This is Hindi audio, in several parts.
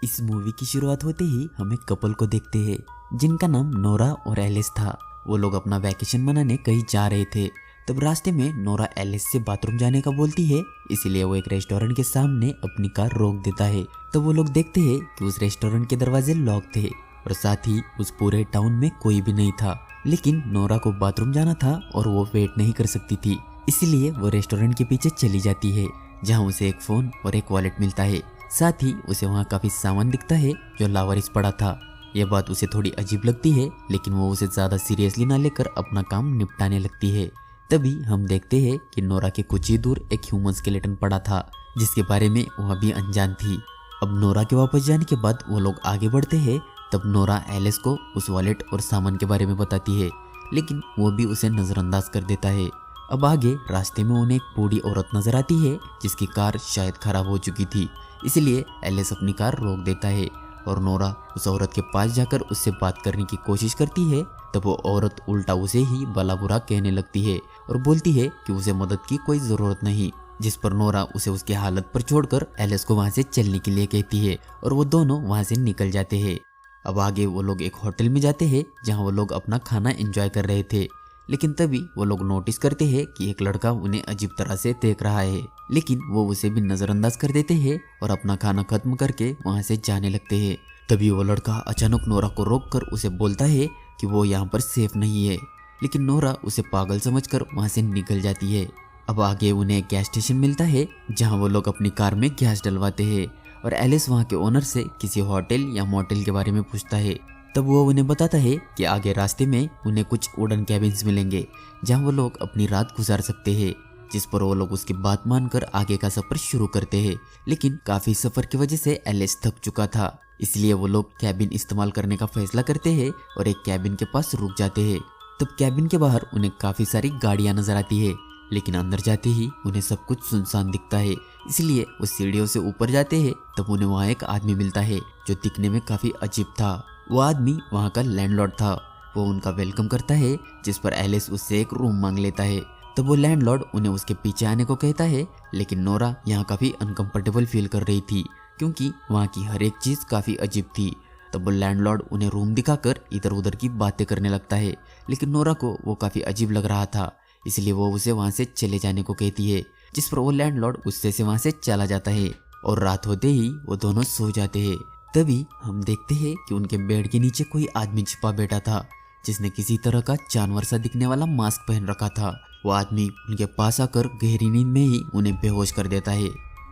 इस मूवी की शुरुआत होते ही हम एक कपल को देखते हैं जिनका नाम नोरा और एलिस था। वो लोग अपना वैकेशन मनाने कहीं जा रहे थे। तब रास्ते में नोरा एलिस से बाथरूम जाने का बोलती है, इसीलिए वो एक रेस्टोरेंट के सामने अपनी कार रोक देता है। तब वो लोग देखते हैं कि उस रेस्टोरेंट के दरवाजे लॉक थे और साथ ही उस पूरे टाउन में कोई भी नहीं था। लेकिन नोरा को बाथरूम जाना था और वो वेट नहीं कर सकती थी, इसीलिए वो रेस्टोरेंट के पीछे चली जाती है जहाँ उसे एक फोन और एक वॉलेट मिलता है। साथ ही उसे वहाँ काफी सामान दिखता है जो लावारिस पड़ा था। यह बात उसे थोड़ी अजीब लगती है, लेकिन वो उसे ज्यादा सीरियसली ना लेकर अपना काम निपटाने लगती है। तभी हम देखते हैं कि नोरा के कुछ ही दूर एक ह्यूमन स्केलेटन पड़ा था जिसके बारे में वह अभी अनजान थी। अब नोरा के वापस जाने के बाद वो लोग आगे बढ़ते हैं। तब नोरा एलिस को उस वॉलेट और सामान के बारे में बताती है, लेकिन वो भी उसे नजरअंदाज कर देता है। अब आगे रास्ते में उन्हें एक बूढ़ी औरत नजर आती है जिसकी कार शायद खराब हो चुकी थी, इसलिए एलिस अपनी कार रोक देता है और नोरा उस औरत के पास जाकर उससे बात करने की कोशिश करती है। तब वो औरत उल्टा उसे ही भला बुरा कहने लगती है और बोलती है कि उसे मदद की कोई जरूरत नहीं, जिस पर नोरा उसे उसकी हालत पर छोड़कर एलिस को वहां से चलने के लिए कहती है और वो दोनों वहां से निकल जाते हैं। अब आगे वो लोग एक होटल में जाते हैं जहां वो लोग अपना खाना एंजॉय कर रहे थे, लेकिन तभी वो लोग नोटिस करते हैं कि एक लड़का उन्हें अजीब तरह से देख रहा है, लेकिन वो उसे भी नजरअंदाज कर देते हैं और अपना खाना खत्म करके वहां से जाने लगते हैं। तभी वो लड़का अचानक नोरा को रोककर उसे बोलता है कि वो यहाँ पर सेफ नहीं है, लेकिन नोरा उसे पागल समझकर वहां से निकल जाती है। अब आगे उन्हें एक गैस स्टेशन मिलता है जहाँ वो लोग अपनी कार में गैस डलवाते हैं और एलिस वहाँ के ओनर से किसी होटल या मोटेल के बारे में पूछता है। तब वो उन्हें बताता है कि आगे रास्ते में उन्हें कुछ वुडन कैबिन्स मिलेंगे जहाँ वो लोग अपनी रात गुजार सकते हैं, जिस पर वो लोग उसकी बात मानकर आगे का सफर शुरू करते हैं। लेकिन काफी सफर की वजह से एलिस थक चुका था, इसलिए वो लोग कैबिन इस्तेमाल करने का फैसला करते हैं और एक कैबिन के पास रुक जाते हैं। तब कैबिन के बाहर उन्हें काफी सारी गाड़ियां नजर आती है, लेकिन अंदर जाते ही उन्हें सब कुछ सुनसान दिखता है, इसलिए वो सीढ़ियों से ऊपर जाते हैं। तब उन्हें वहाँ एक आदमी मिलता है जो दिखने में काफी अजीब था। वो आदमी वहाँ का लैंडलॉर्ड था। वो उनका वेलकम करता है, जिस पर एलिस उससे एक रूम मांग लेता है। तब वो लैंडलॉर्ड उन्हें उसके पीछे आने को कहता है, लेकिन नोरा यहाँ काफी अनकंफर्टेबल फील कर रही थी क्योंकि वहाँ की हर एक चीज काफी अजीब थी। तब वो लैंडलॉर्ड उन्हें रूम दिखाकर इधर उधर की बातें करने लगता है, लेकिन नोरा को वो काफी अजीब लग रहा था, इसलिए वो उसे वहाँ से चले जाने को कहती है, जिस पर वो लैंडलॉर्ड गुस्से से वहाँ से चला जाता है और रात होते ही वो दोनों सो जाते हैं। तभी हम देखते हैं कि उनके बेड के नीचे कोई आदमी छिपा बैठा था जिसने किसी तरह का जानवर सा दिखने वाला मास्क पहन रखा था। वो आदमी उनके पास आकर गहरी नींद में ही उन्हें बेहोश कर देता है।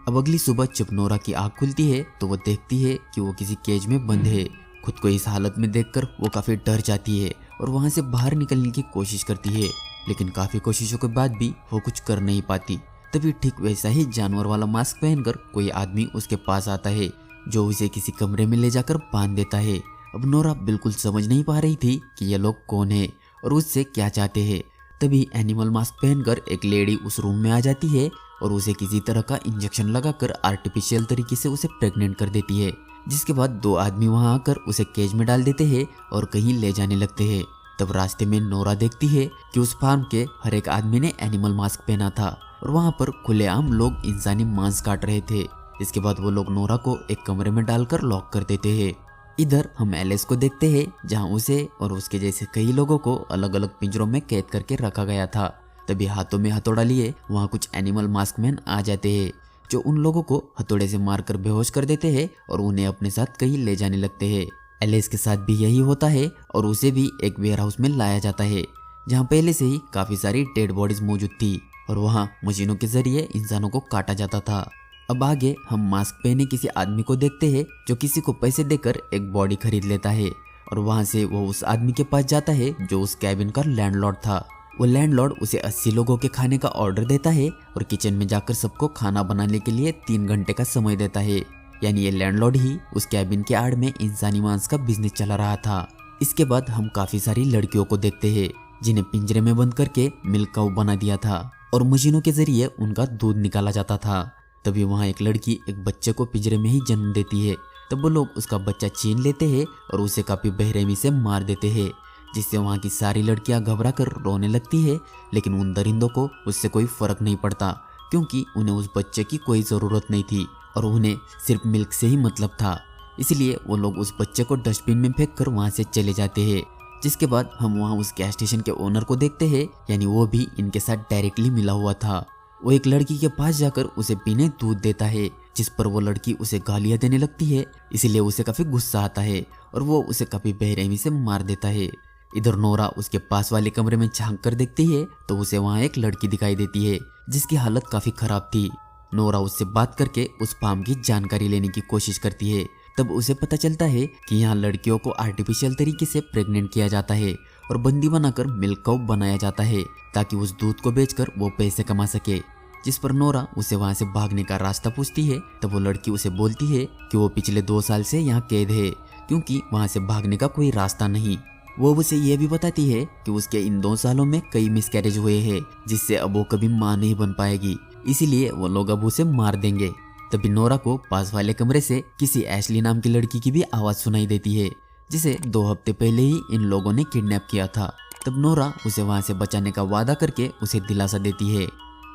अब अगली सुबह जब नोरा की आँख खुलती है तो वो देखती है कि वो किसी केज में बंद है। खुद को इस हालत में देखकर वो काफी डर जाती है और वहां से बाहर निकलने की कोशिश करती है, लेकिन काफी कोशिशों के बाद भी वो कुछ कर नहीं पाती। तभी ठीक वैसा ही जानवर वाला मास्क पहनकर कोई आदमी उसके पास आता है जो उसे किसी कमरे में ले जाकर बांध देता है। अब नोरा बिल्कुल समझ नहीं पा रही थी कि ये लोग कौन है और उससे क्या चाहते हैं। तभी एनिमल मास्क पहनकर एक लेडी उस रूम में आ जाती है और उसे किसी तरह का इंजेक्शन लगाकर आर्टिफिशियल तरीके से उसे प्रेग्नेंट कर देती है, जिसके बाद दो आदमी वहां आकर उसे केज में डाल देते हैं और कहीं ले जाने लगते हैं। तब रास्ते में नोरा देखती है कि उस फार्म के हर एक आदमी ने एनिमल मास्क पहना था और वहां पर खुलेआम लोग इंसानी मांस काट रहे थे। इसके बाद वो लोग नोरा को एक कमरे में डालकर लॉक कर देते हैं। इधर हम एलिस को देखते हैं जहां उसे और उसके जैसे कई लोगों को अलग अलग पिंजरों में कैद करके रखा गया था। तभी हाथों में हथौड़ा लिए वहां कुछ एनिमल मास्क मैन आ जाते हैं जो उन लोगों को हथौड़े से मारकर बेहोश कर देते हैं और उन्हें अपने साथ कहीं ले जाने लगते हैं। एलिस के साथ भी यही होता है और उसे भी एक वेयर हाउस में लाया जाता है जहाँ पहले से ही काफी सारी डेड बॉडीज मौजूद थी और वहाँ मशीनों के जरिए इंसानों को काटा जाता था। अब आगे हम मास्क पहने किसी आदमी को देखते हैं जो किसी को पैसे देकर एक बॉडी खरीद लेता है और वहाँ से वो उस आदमी के पास जाता है जो उस कैबिन का लैंडलॉर्ड था। वो लैंडलॉर्ड उसे 80 लोगों के खाने का ऑर्डर देता है और किचन में जाकर सबको खाना बनाने के लिए 3 घंटे का समय देता है। यानी ये लैंडलॉर्ड ही उस कैबिन के आड़ में इंसानी मांस का बिजनेस चला रहा था। इसके बाद हम काफी सारी लड़कियों को देखते हैं जिन्हें पिंजरे में बंद करके मिल्क काऊ बना दिया था और मशीनों के जरिए उनका दूध निकाला जाता था। तभी वहाँ एक लड़की एक बच्चे को पिंजरे में ही जन्म देती है। तब वो लोग उसका बच्चा छीन लेते हैं और उसे काफी बेरहमी से मार देते हैं, जिससे वहाँ की सारी लड़कियां घबरा कर रोने लगती है। लेकिन उन दरिंदों को उससे कोई फर्क नहीं पड़ता क्योंकि उन्हें उस बच्चे की कोई ज़रूरत नहीं थी और उन्हें सिर्फ मिल्क से ही मतलब था। इसलिए वो लोग उस बच्चे को डस्टबिन में फेंक कर वहाँ से चले जाते हैं। जिसके बाद हम वहाँ उस गैस स्टेशन के ओनर को देखते हैं, यानी वो भी इनके साथ डायरेक्टली मिला हुआ था। वो एक लड़की के पास जाकर उसे पीने दूध देता है, जिस पर वो लड़की उसे गालियां देने लगती है। इसलिए उसे काफी गुस्सा आता है और वो उसे काफी बेरहमी से मार देता है। इधर नोरा उसके पास वाले कमरे में झांक कर देखती है तो उसे वहाँ एक लड़की दिखाई देती है जिसकी हालत काफी खराब थी। नोरा उससे बात करके उस फार्म की जानकारी लेने की कोशिश करती है। तब उसे पता चलता है कि यहाँ लड़कियों को आर्टिफिशियल तरीके से प्रेग्नेंट किया जाता है और बंदी बनाकर मिल्क काउ बनाया जाता है ताकि उस दूध को बेचकर वो पैसे कमा सके। जिस पर नोरा उसे वहाँ से भागने का रास्ता पूछती है। तब वो लड़की उसे बोलती है कि वो पिछले 2 साल से यहाँ कैद है क्योंकि वहाँ से भागने का कोई रास्ता नहीं। वो उसे ये भी बताती है कि उसके इन 2 सालों में कई मिसकैरेज हुए हैं जिससे अब वो कभी माँ नहीं बन पाएगी, इसीलिए वो लोग अब उसे मार देंगे। तभी नोरा को पास वाले कमरे से किसी एशली नाम की लड़की की भी आवाज सुनाई देती है जिसे 2 हफ्ते पहले ही इन लोगों ने किडनैप किया था। तब नोरा उसे वहाँ से बचाने का वादा करके उसे दिलासा देती है।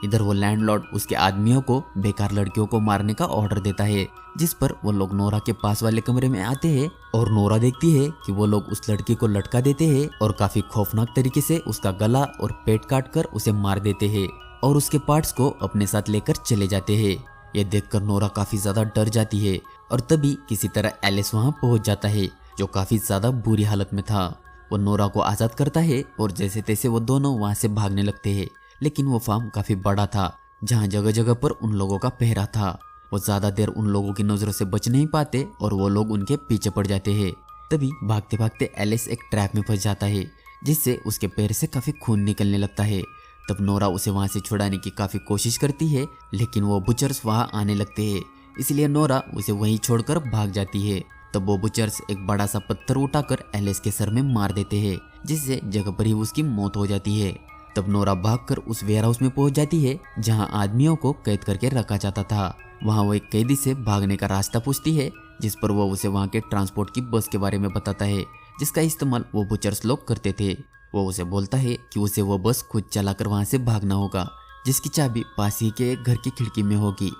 इधर वो लैंडलॉर्ड उसके आदमियों को बेकार लड़कियों को मारने का ऑर्डर देता है, जिस पर वो लोग नोरा के पास वाले कमरे में आते हैं और नोरा देखती है कि वो लोग उस लड़की को लटका देते हैं और काफी खौफनाक तरीके से उसका गला और पेट काट कर उसे मार देते हैं और उसके पार्ट्स को अपने साथ लेकर चले जाते हैं। यह देखकर नोरा काफी ज्यादा डर जाती है और तभी किसी तरह एलिस वहां पहुंच जाता है जो काफी ज्यादा बुरी हालत में था। वो नोरा को आजाद करता है और जैसे तैसे वो दोनों वहां से भागने लगते हैं। लेकिन वो फार्म काफी बड़ा था जहाँ जगह जगह पर उन लोगों का पहरा था। वो ज्यादा देर उन लोगों की नजरों से बच नहीं पाते और वो लोग उनके पीछे पड़ जाते हैं। तभी भागते भागते एलिस एक ट्रैप में फंस जाता है जिससे उसके पैर से काफी खून निकलने लगता है। तब नोरा उसे वहां से छुड़ाने की काफी कोशिश करती है लेकिन वो बुचर्स वहां आने लगते हैं, इसलिए नोरा उसे वहीं छोड़कर भाग जाती है। तब वो बुचर्स एक बड़ा सा पत्थर उठाकर एलिस के सर में मार देते हैं जिससे जगह पर ही उसकी मौत हो जाती है। तब नोरा भागकर उस वेयर हाउस में पहुंच जाती है जहां आदमियों को कैद करके रखा जाता था। वहां वो एक कैदी से भागने का रास्ता पूछती है जिस पर वो उसे वहां के ट्रांसपोर्ट की बस के बारे में बताता है जिसका इस्तेमाल वो बुचर्स लोग करते थे। वो उसे बोलता है कि उसे वो बस खुद चलाकर वहां से भागना होगा जिसकी चाबी पास ही के एक घर की खिड़की में होगी।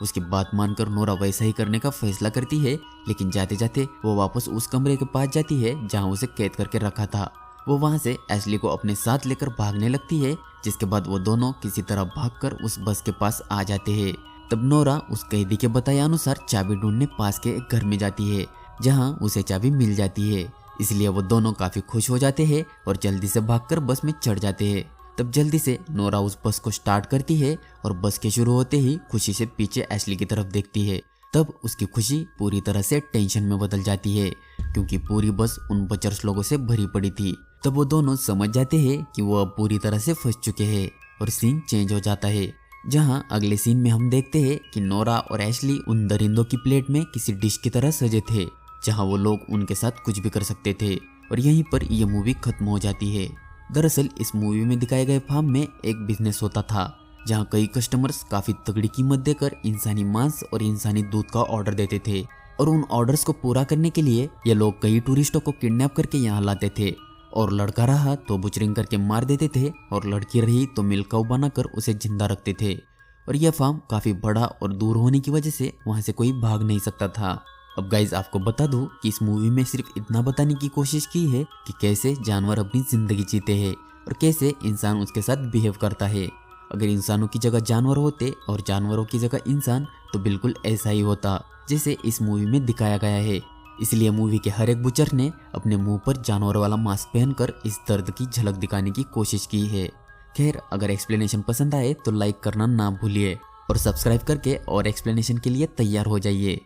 उसकी बात मानकर नोरा वैसा ही करने का फैसला करती है, लेकिन जाते जाते वो वापस उस कमरे के पास जाती है जहाँ उसे कैद करके रखा था। वो वहां से एशली को अपने साथ लेकर भागने लगती है, जिसके बाद वो दोनों किसी तरह भागकर उस बस के पास आ जाते हैं। तब नोरा उस कैदी के बताए अनुसार चाबी ढूंढने पास के एक घर में जाती है जहां उसे चाबी मिल जाती है। इसलिए वो दोनों काफी खुश हो जाते हैं और जल्दी से भागकर बस में चढ़ जाते हैं। तब जल्दी से नोरा उस बस को स्टार्ट करती है और बस के शुरू होते ही खुशी से पीछे एशली की तरफ देखती है। तब उसकी खुशी पूरी तरह से टेंशन में बदल जाती है क्योंकि पूरी बस उन बचर्स लोगों से भरी पड़ी थी। तब वो दोनों समझ जाते हैं कि वो अब पूरी तरह से फंस चुके हैं और सीन चेंज हो जाता है, जहां अगले सीन में हम देखते हैं कि नोरा और एशली उन दरिंदों की प्लेट में किसी डिश की तरह सजे थे जहां वो लोग उनके साथ कुछ भी कर सकते थे। और यहीं पर यह मूवी खत्म हो जाती है। दरअसल इस मूवी में दिखाए गए फार्म में एक बिजनेस होता था जहां कई कस्टमर्स काफी तगड़ी कीमत देकर इंसानी मांस और इंसानी दूध का ऑर्डर देते थे और उन ऑर्डर्स को पूरा करने के लिए ये लोग कई टूरिस्टों को किडनैप करके यहाँ लाते थे और लड़का रहा तो बुचरिंग करके मार देते थे और लड़की रही तो मिल्क काउ बनाकर उसे जिंदा रखते थे। और यह फार्म काफी बड़ा और दूर होने की वजह से वहां से कोई भाग नहीं सकता था। अब गाइज आपको बता दूं कि इस मूवी में सिर्फ इतना बताने की कोशिश की है कि कैसे जानवर अपनी जिंदगी जीते हैं और कैसे इंसान उसके साथ बिहेव करता है। अगर इंसानों की जगह जानवर होते और जानवरों की जगह इंसान तो बिल्कुल ऐसा ही होता जैसे इस मूवी में दिखाया गया है। इसलिए मूवी के हर एक बुचर ने अपने मुंह पर जानवर वाला मास्क पहनकर इस दर्द की झलक दिखाने की कोशिश की है। खैर अगर एक्सप्लेनेशन पसंद आए तो लाइक करना ना भूलिए और सब्सक्राइब करके और एक्सप्लेनेशन के लिए तैयार हो जाइए।